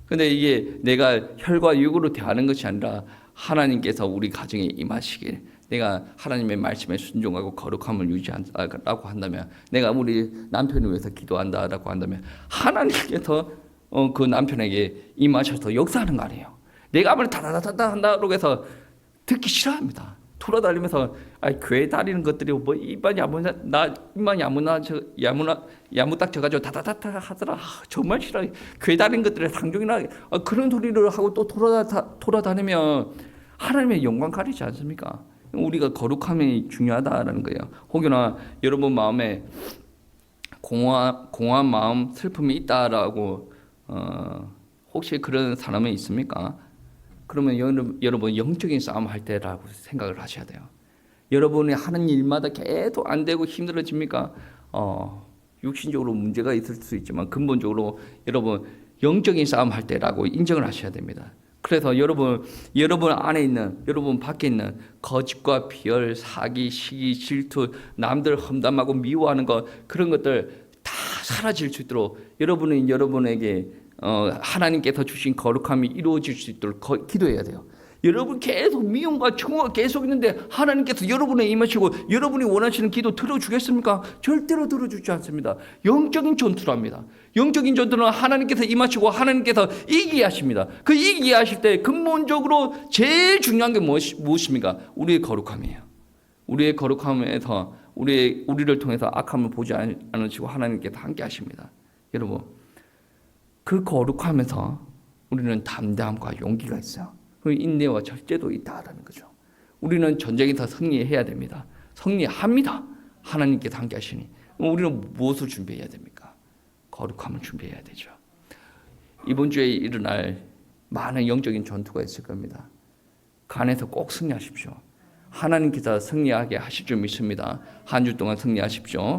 근데 이게 내가 혈과 육으로 대하는 것이 아니라 하나님께서 우리 가정에 임하시길, 내가 하나님의 말씀에 순종하고 거룩함을 유지한다고 한다면, 내가 우리 남편을 위해서 기도한다라고 한다면 하나님께서 그 남편에게 임하셔서 역사하는 거 아니에요. 내가 아무리 다다다다 한다고 해서 듣기 싫어합니다. 돌아다니면서 교회 다니는 것들이 뭐 입만 야무딱 져가지고 다다다다 하더라. 정말 싫어. 교회 다니는 것들에 상종이나 그런 소리를 하고 또 돌아다니면 하나님의 영광 가리지 않습니까? 우리가 거룩함이 중요하다라는 거예요. 혹여나 여러분 마음에 공허한 마음, 슬픔이 있다라고 혹시 그런 사람이 있습니까? 그러면 여러분 영적인 싸움 할 때라고 생각을 하셔야 돼요. 여러분이 하는 일마다 계속 안 되고 힘들어집니까? 육신적으로 문제가 있을 수 있지만 근본적으로 여러분 영적인 싸움 할 때라고 인정을 하셔야 됩니다. 그래서 여러분 안에 있는, 여러분 밖에 있는 거짓과 비열, 사기, 시기, 질투, 남들 험담하고 미워하는 것, 그런 것들 다 사라질 수 있도록 여러분에게 하나님께서 주신 거룩함이 이루어질 수 있도록 기도해야 돼요. 여러분 계속 미움과 증오가 계속 있는데 하나님께서 여러분에 임하시고 여러분이 원하시는 기도 들어주겠습니까? 절대로 들어주지 않습니다. 영적인 전투랍니다. 영적인 전투는 하나님께서 임하시고 하나님께서 이기게 하십니다. 그 이기게 하실 때 근본적으로 제일 중요한 게 무엇입니까? 우리의 거룩함이에요. 우리의 거룩함에서 우리를 통해서 악함을 보지 않으시고 하나님께서 함께 하십니다. 여러분, 그 거룩함에서 우리는 담대함과 용기가 있어요. 그 인내와 절제도 있다라는 거죠. 우리는 전쟁에서 승리해야 됩니다. 승리합니다. 하나님께서 함께 하시니. 우리는 무엇을 준비해야 됩니까? 거룩함을 준비해야 되죠. 이번 주에 일어날 많은 영적인 전투가 있을 겁니다. 그 안에서 꼭 승리하십시오. 하나님께서 승리하게 하실 줄 믿습니다. 한 주 동안 승리하십시오.